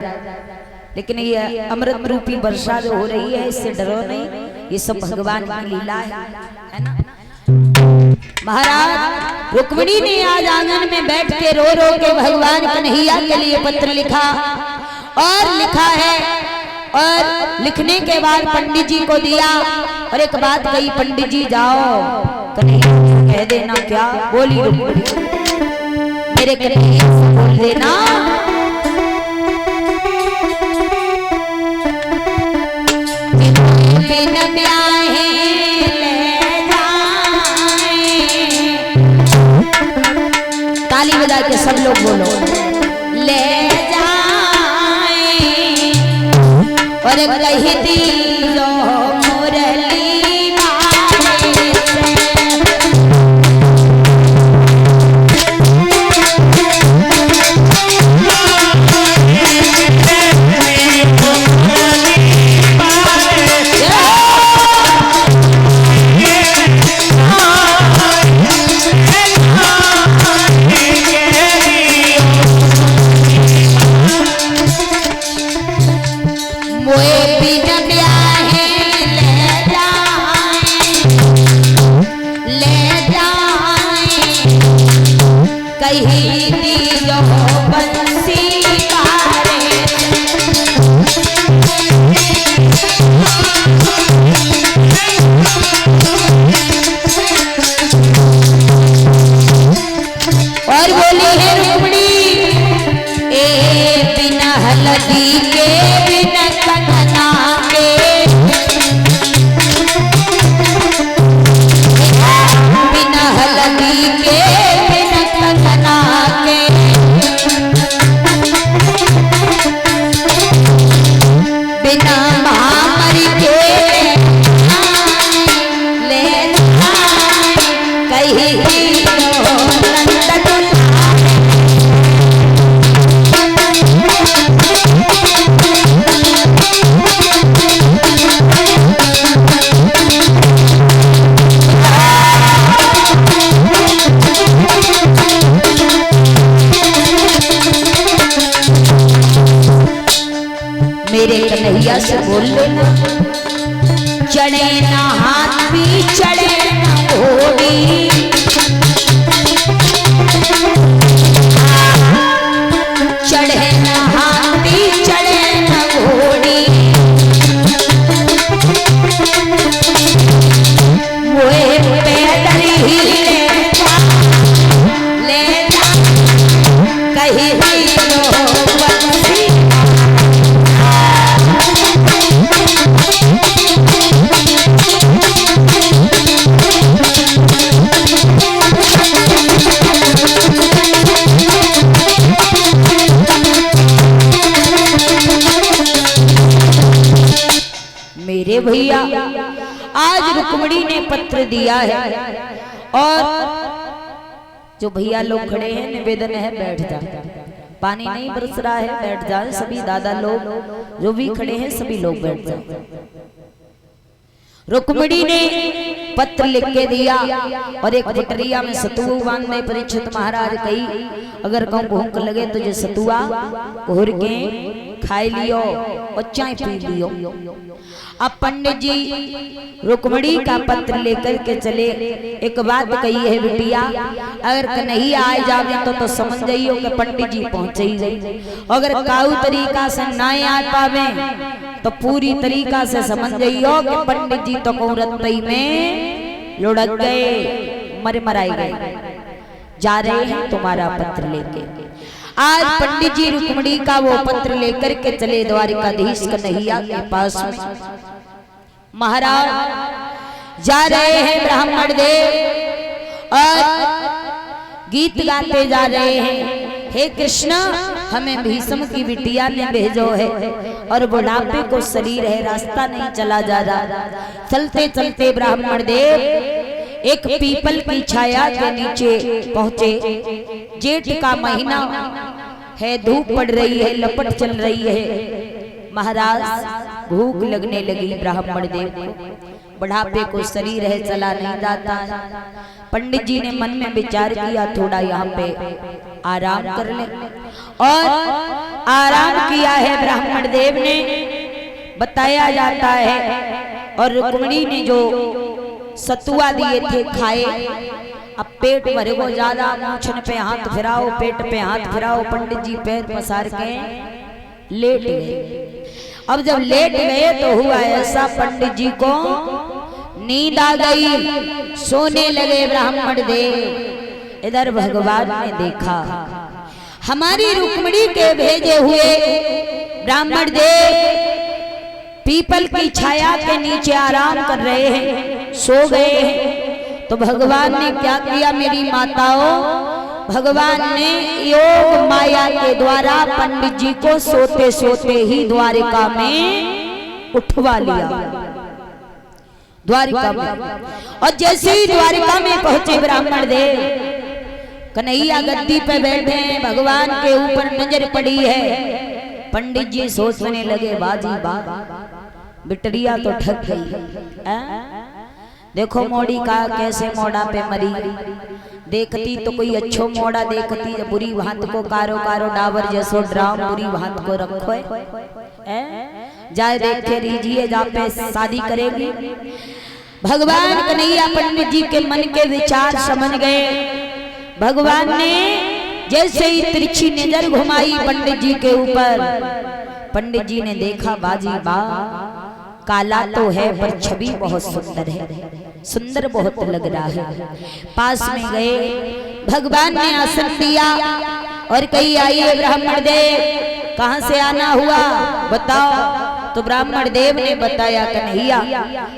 लेकिन ये अमृत रूपी वर्षा जो हो रही है इससे डरो नहीं, ये सब भगवान की लीला है ना। महाराज रुक्मिणी ने आज आंगन में बैठ के रो रो के भगवान कन्हैया के लिए पत्र लिखा और लिखा है, और लिखने के बाद पंडित जी को दिया और एक बात कही, पंडित जी जाओ कन्हैया कह देना क्या बोली रुक्मिणी, मेरे कन्हैया से बोल देना ताली बजा के सब लोग बोलो ले जाए और कही दी जो मुरली से बोल लेना, चढ़े ना हाथी चढ़े ना घोड़ी, चढ़े ना हाथी चढ़े ना घोड़ी, मोए पैदल ही ले जा कहीं भैया आज रुक्मिणी ने पत्र दिया है और जो भैया लोग खड़े हैं निवेदन है बैठ जाए, पानी नहीं बरस रहा है बैठ जाए, सभी दादा लोग जो भी खड़े हैं सभी लोग बैठ जाए। रुक्मिणी ने पत्र लिख के दिया और एक बटरिया में सतुआ बांधने परीक्षित महाराज कही, अगर कहूँ भूख लगे तो जो सतुआ घोर के खाए लियो और चाय पी लियो। अब पंडित जी रुक्मिणी का पत्र लेकर के चले, एक बात कही है बिटिया, अगर कन्हैया आ जावे तो समझ जाइयो कि पंडित जी पहुंचे ही गई, अगर काऊ तरीका से ना आ पावे तो पूरी तरीका से समझ जाइयो कि पंडित जी तो कौरतई में लुढ़क गए, मर मराई गए, जा रहे हैं तुम्हारा पत्र लेके। आज पंडित जी रुक्मिणी का वो पत्र लेकर के चले द्वारिकाधीश कन्हैया के पास में। महाराज जा रहे हैं ब्राह्मण देव और गीत गाते जा रहे हैं, हे कृष्ण हमें भीष्म की बिटिया ने भेजो है और बुढ़ापे को शरीर है, रास्ता नहीं चला जा रहा। चलते चलते ब्राह्मण देव एक पीपल की छाया के नीचे पहुंचे। जेठ का महीना है, धूप पड़ रही है, लपट चल रही है। महाराज भूख लगने लगी ब्राह्मण देव को, बुढ़ापे को शरीर है, चला नहीं जाता है। पंडित जी ने मन में विचार किया थोड़ा यहाँ पे आराम कर ले। और आराम किया है ब्राह्मण देव ने, बताया जाता है। और रुक्मिणी ने जो सतुआ दिए थे खाए। अब पेट भरे को ज्यादा, मूछन पे हाथ फिराओ, पेट पे हाथ फिराओ। पंडित जी पैर पसार के लेट गए। अब जब लेट गए तो हुआ ऐसा, पंडित जी को नींद आ गई, सोने लगे ब्राह्मण देव। इधर भगवान ने देखा हमारी रुक्मिणी के भेजे हुए ब्राह्मण देव पीपल की छाया के नीचे आराम कर रहे हैं, सो गए हैं। तो भगवान ने क्या किया मेरी माताओं, भगवान ने योग माया के द्वारा पंडित जी को सोते सोते ही द्वारिका में उठवा लिया। द्वारिका में, और जैसे ही द्वारिका में पहुंचे ब्राह्मण देव, कन्हैया गद्दी पे बैठे हैं, भगवान के ऊपर नजर पड़ी है। पंडित जी सोचने लगे बाजी बा, बिटरिया तो ठग गई। देखो मोड़ी का कैसे मोड़ा पे मरी, देखती तो कोई अच्छो मोड़ा देखती, बुरी भांत को कारो कारो डाबर जैसो ड्राम बुरी भांत को रखो जाए देख के रीजिए जा पे शादी करेगी। भगवान कन्हैया पंडित जी के मन के विचार समझ गए। भगवान ने जैसे ही तिरछी नजर घुमाई पंडित जी के ऊपर, पंडित जी ने देखा बाजी बा काला तो है पर छवि बहुत सुंदर है, सुंदर बहुत लग रहा है। पास में गए, भगवान ने आसन दिया और कही आइए ब्राह्मण देव, कहां से आना हुआ बताओ। तो ब्राह्मण देव ने बताया कन्हैया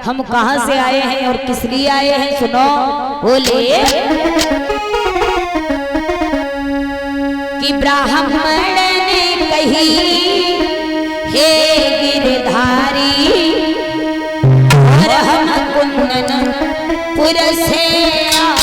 हम कहां से आए हैं और किस लिए आए हैं सुनो। बोले कि ब्राह्मण ने कही हे गिरधारी, और हम कुंदनपुर से आए।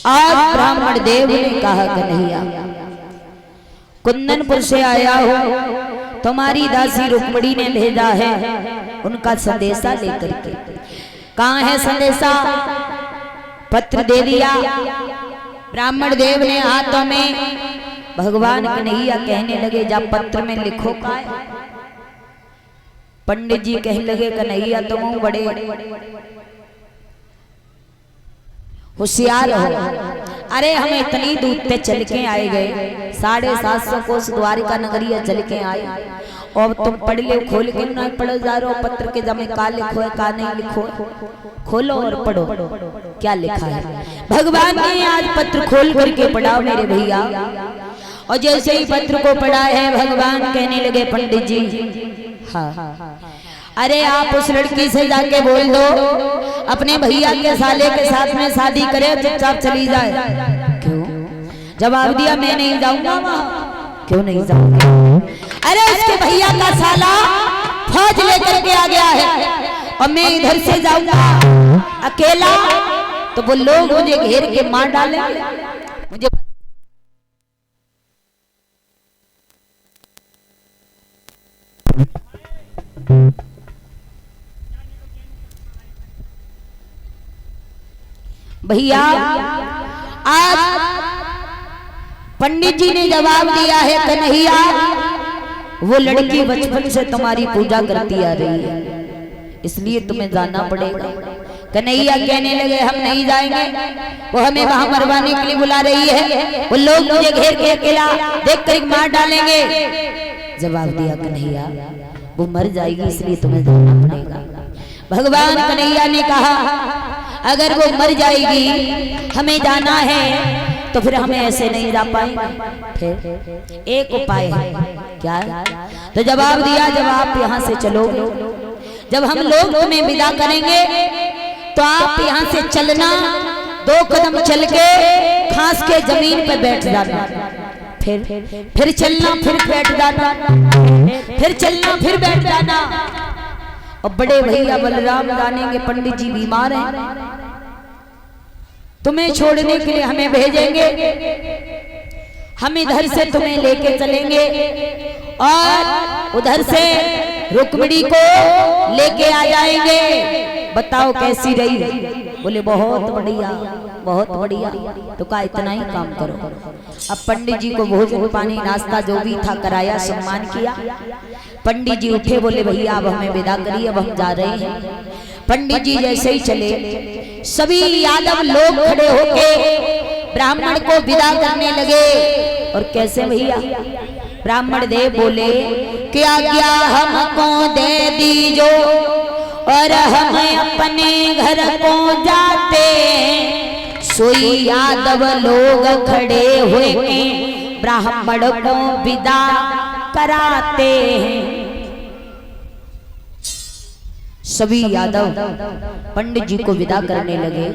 आज ब्राह्मण देव ने कहा कन्हैया कुंदनपुर से आया हो, तुम्हारी दासी रुक्मिणी ने भेजा है उनका संदेशा लेकर के। कहाँ है संदेशा? पत्र दे दिया ब्राह्मण देव ने हाथों में। भगवान कन्हैया कहने लगे जा पत्र में लिखो का है। पंडित जी कहने लगे कन्हैया तुम बड़े होशियार हो, अरे हम इतनी दूर पे चल के आए गए, 750 कोस द्वारिका नगरी चल के आए, और तुम पढ़ ले खोल के नहीं पढ़ जा रहे हो पत्र के जमे का लिखो है का नहीं लिखो, खोलो और पढ़ो क्या लिखा है। भगवान ने आज पत्र खोल करके पढ़ाओ मेरे भैया। और जैसे ही पत्र को पढ़ा है भगवान कहने लगे पंडित जी हाँ, अरे आप उस लड़की से जाके बोल दो अपने भैया के साले के साथ में शादी करे, चुपचाप चली जाए। क्यों? जवाब दिया मैं नहीं जाऊंगा वहां। क्यों नहीं जाऊंगा? अरे उसके भैया का साला फौज लेकर के आ गया है और मैं इधर से जाऊंगा अकेला तो वो लोग मुझे घेर के मार डालेंगे। मुझे भैया आज पंडित जी ने जवाब दिया है कन्हैया वो लड़की बचपन से तुम्हारी पूजा करती आ रही है, इसलिए तुम्हें जाना पड़ेगा। कन्हैया कहने लगे हम नहीं जाएंगे, वो हमें वहां मरवाने के लिए बुला रही है, वो लोग मुझे घेर के अकेला देख कर मार डालेंगे। जवाब दिया कन्हैया वो मर जाएगी इसलिए तुम्हें जाना पड़ेगा। भगवान कन्हैया ने कहा अगर वो मर जाएगी हमें जाना है तो फिर हमें ऐसे नहीं जा पाएंगे, फिर एक उपाय है। क्या? तो जवाब दिया जब आप यहाँ से चलोगे, जब हम लोग तुम्हें विदा करेंगे तो आप यहाँ से चलना, 2 कदम चल के खास के जमीन पे बैठ जाना, फिर चलना, फिर बैठ जाना, फिर चलना, फिर बैठ जाना। और बड़े भैया बलराम जानेंगे पंडित जी बीमार हैं, तुम्हें छोड़ने के लिए हमें भेजेंगे, हम इधर से तुम्हें लेके चलेंगे और उधर से रुक्मिणी को लेके आ जाएंगे। बताओ कैसी रही? बोले बहुत बढ़िया, बहुत बढ़िया। तो कहा इतना ही काम करो। अब पंडित जी को भोजन पानी नाश्ता जो भी था कराया, सम्मान किया। पंडित जी उठे, बोले भैया अब हमें विदा करिए, अब हम जा रहे हैं। पंडित जी जैसे ही चले, सभी यादव लोग खड़े होके ब्राह्मण को विदा करने लगे। और कैसे भैया? ब्राह्मण देव बोले कि आज्ञा हमको दे दीजो और हम अपने घर को जाते, सोई यादव लोग खड़े हुए ब्राह्मण को विदा कराते हैं। सभी यादव पंडित जी को विदा करने लगे।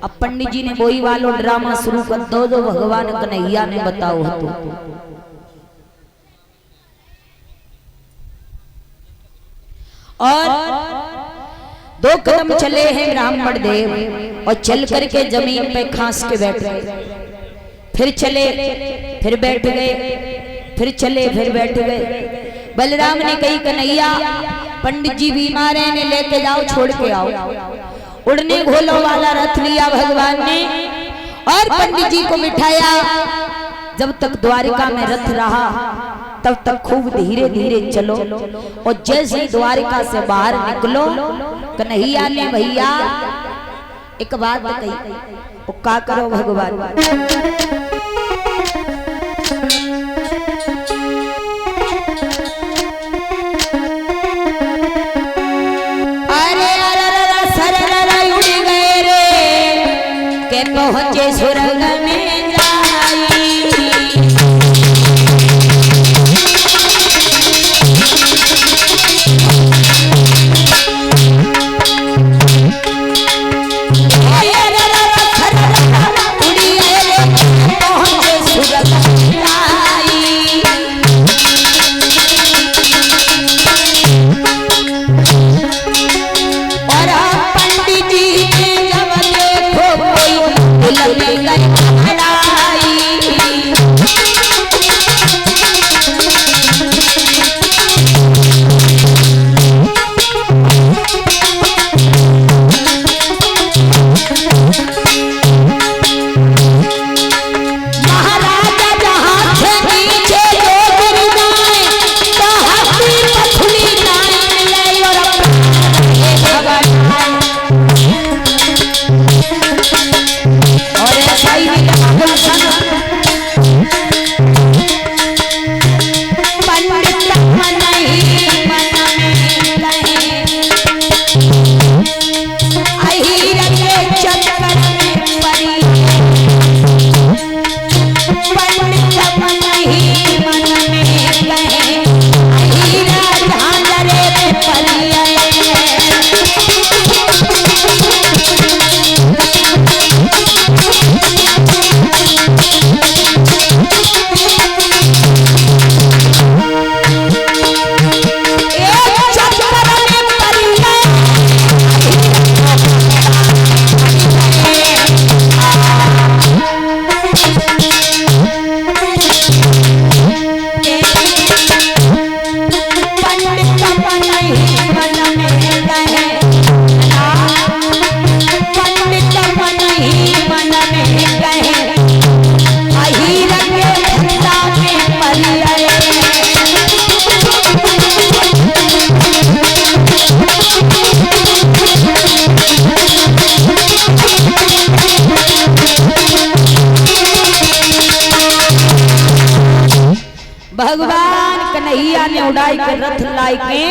अब पंडित जी ने वही वालो ड्रामा शुरू कर दो जो भगवान कन्हैया ने बताओ तो। और 2 कदम चले हैं ब्राह्मण देव और चल करके जमीन पे खांस के बैठ गए, फिर चले, फिर बैठ गए, फिर चले, फिर बैठ गए। बलराम ने कही कन्हैया पंडित जी बीमार हैं, इन्हें लेके जाओ, छोड़ के आओ। उड़ने घोलों वाला रथ लिया भगवान ने और पंडित जी को बिठाया। जब तक द्वारिका में रथ रहा तब तक खूब धीरे धीरे चलो, और जैसे ही द्वारिका से बाहर निकलो कन्हैया ने भैया एक बात कही, वो क्या करो भगवान? पहुंचे सुरंग में जाई, पहुंचे सुरंग में जाई। और पंडित जी ने जब देखो कोई दिल में गया में उड़ाई के रथ लाई के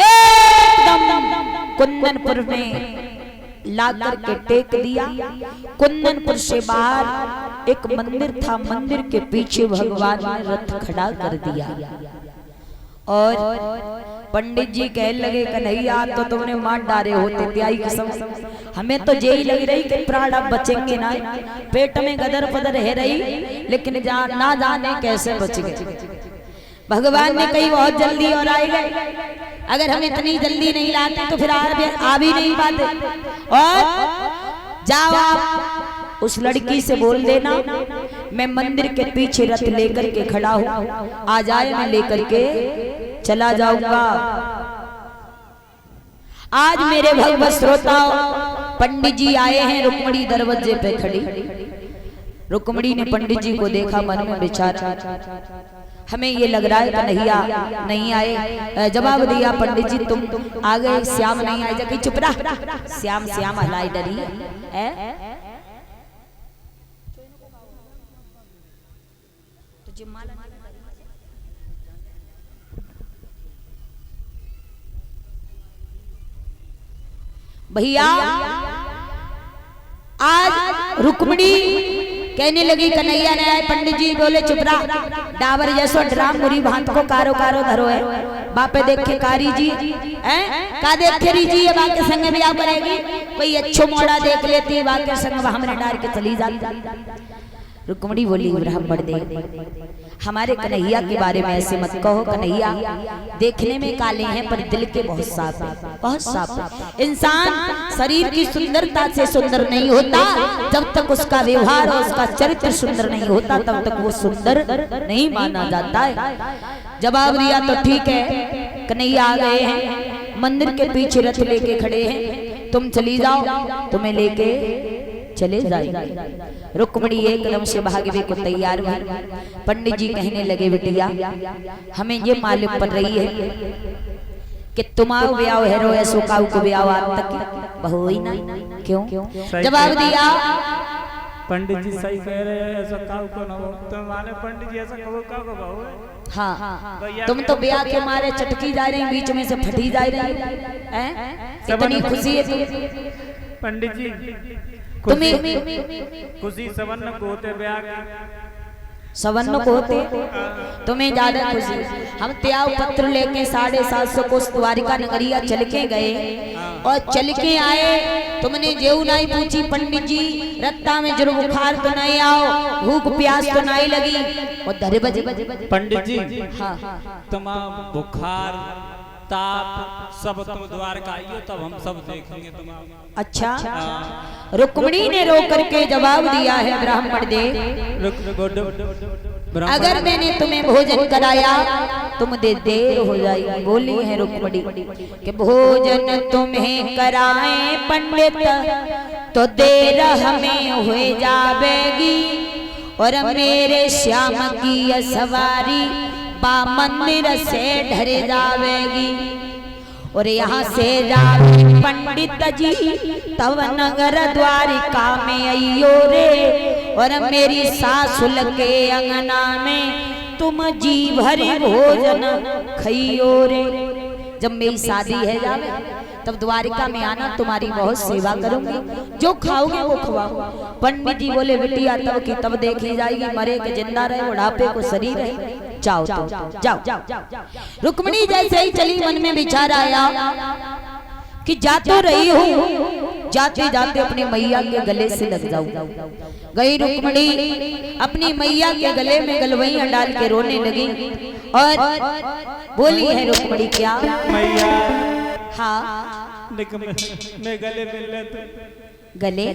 एकदम कुंदनपुर में ला करके टेक दिया। कुंदनपुर से बाहर एक मंदिर था, मंदिर के पीछे भगवान ने रथ खड़ा कर दिया। और पंडित जी कहने लगे कन्हैया तो तुमने मार डारे होते त्याई कसम, हमें तो यही लग रही कि प्राण अब बचेंगे ना, पेट में गदर पदर है रही, लेकिन ना जाने कैसे बच गए। भगवान ने कही बहुत जल्दी और आए गए, अगर हम इतनी जल्दी नहीं लाते तो फिर आ भी नहीं पाते। और जाओ आप उस लड़की से बोल देना मैं मंदिर के पीछे रथ लेकर के खड़ा हूँ, आ जाए मैं लेकर के चला जाऊंगा। आज मेरे भगवत श्रोताओ पंडित जी आए हैं, रुक्मणी दरवाजे पे खड़ी। रुक्मणी ने पंडित जी को देखा, मन में विचारा हमें ये लग रहा है कन्हैया नहीं आए। जवाब दिया पंडित जी तुम आ गए, श्याम नहीं आए। जबकि चुप रहा, श्याम श्याम हलाई डरी है। भैया आज रुक्मणी कहने लगी कन्हैया ने आए। पंडित जी बोले चुप रहा, डाबर जैसो ड्राम मुरी भांत को कारो कारो धरो है। बापे देखे कारी जी हैं का देखे री जी ये बाके संग भी आप करेगी, कोई अच्छो मोड़ा देख लेती बाके संग हमने डाल के चली जाती। रुक्मणी बोली ब्राह्मण दे हमारे कन्हैया के बारे में ऐसे मत कहो। कन्हैया देखने में काले हैं पर दिल के बहुत साफ है, बहुत साफ है। इंसान शरीर की सुंदरता से सुंदर नहीं होता जब तक उसका व्यवहार और उसका चरित्र सुंदर नहीं होता, तब तक वो सुंदर नहीं माना जाता है। जवाब दिया तो ठीक है। कन्हैया आ गए हैं, मंदिर के पीछे रथ लेके खड़े हैं, तुम चली जाओ, तुम्हें लेके चले जाएंगे। रुक्मणी एकदम से भागने को तैयार हुई। पंडित जी कहने लगे बिटिया हमें ये मालूम पड़ रही है कि तुम्हारा ब्याह है रो ऐसो काऊ को ब्याह आज तक बहु ही ना, क्यों? जवाब दिया पंडित जी सही कह रहे हैं, ऐसा काऊ को ना हो। तुम माने पंडित जी ऐसा काऊ को बहु है? हाँ तुम तो ब्याह के मारे चटकी जा रही, बीच में से फटी जा रही हैं। इतनी खुशी है पंडित जी, तुम्हें खुशी सवर्ण को होते ब्याह सवर्ण को होते, तुम्हें ज्यादा खुशी। हम त्याग पत्र लेके 750 कोस द्वारिका नगरिया चल के गए और चल के आए। तुमने जेऊ नहीं पूछी पंडित जी रत्ता में जरूर बुखार तो नहीं आओ, भूख प्यास तो नहीं लगी। और दरे बजे पंडित जी हाँ तमाम बुखार ताप सब तुम द्वारका आइयो तब हम सब देखेंगे तुम्हारा। अच्छा रुक्मणी ने रो करके जवाब दिया है ब्राह्मण दे अगर मैंने तुम्हें भोजन कराया तुम देर हो जाएगी। बोली है रुक्मणी कि भोजन तुम्हें कराए पंडित तो देर हमें हो जावेगी, और मेरे श्याम की सवारी बा मंदिर से ढर जावेगी। और यहाँ से जावे पंडित जी तब नगर द्वारिका में आइयो रे, और मेरी सासुल के अंगना में तुम जी भरी भोजन खइयो रे। जब मेरी शादी है जावे तब द्वारिका में आना, तुम्हारी बहुत सेवा करूंगी, जो खाओगे वो खवाओ। पंडित जी बोले बिटिया तब की तब देखी जाएगी, मरे के जिंदा रहे बुढ़ापे को शरीर है, जाओ जाओ। रुक्मणी जैसे ही चली मन में विचार आया कि जा तो रही हूँ, जाते जाते अपने मैया के गले से लग जाऊं। गई रुक्मणी अपनी मैया के गले में गलवैया डाल के रोने लगी और बोली है रुक्मणी क्या मैया हाँ मैं गले मिल लेते गले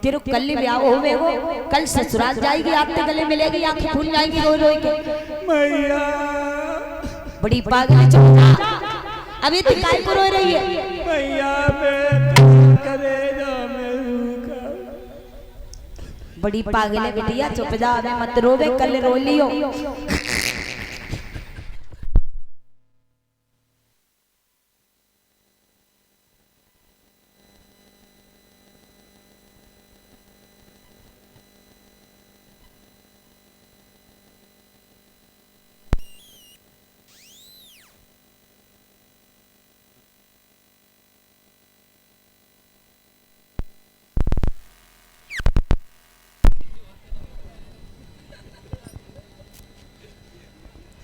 तेरे कल ब्याह होवे वो कल ससुराल जाएगी, आपके गले मिलेगी, आंखें फूल जाएगी रो रो के। मैया बड़ी पागल चुप अभी तो काय को रो रही है मैया बड़ी पागल है बिटिया, चुप जा मत रोवे, कल रो लियो।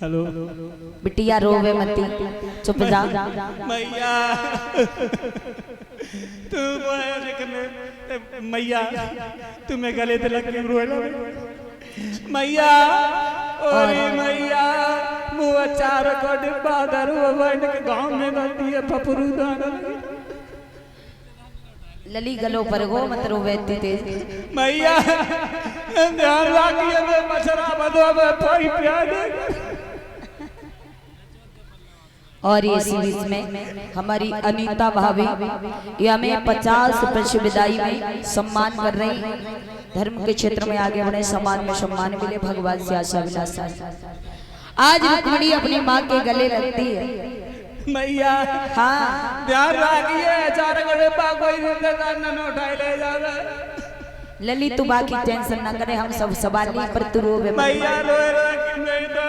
हेलो बिटिया रोवे मती, चुप जा। मैया तू मैया तुम्हें गले ते लग के रोएला मैया ओरे मैया मुआ चार को डिब्बा दरुआ बन के गांव में गलती है पपरू दाना लली गलो पर गो मत रोवे इतनी तेज। मैया ध्यान रखिए मैं मछरा बदवा में पाई प्यार और ये सीरीज में हमारी अनीता भाभी ये हमें 50 वर्ष विदाई में सम्मान कर रही। धर्म के क्षेत्र में आगे बढ़े, सम्मान में सम्मान मिले, भगवान से आशा विलासा। आज रुक्मिणी अपनी माँ के गले लगती है। मैया हाँ ध्यान रखिए अचानक डिब्बा कोई रिश्तेदार न उठाए ले जावे। लली तू बाकी टेंशन ना करे, हम सब सवाली पर तू रोवे मत। मैया रोए रोए कि नहीं तो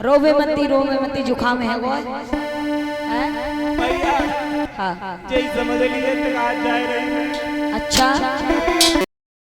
रोवे मती जुकाम है वो मैया हाँ जय समझ लिए आज जा रही है। अच्छा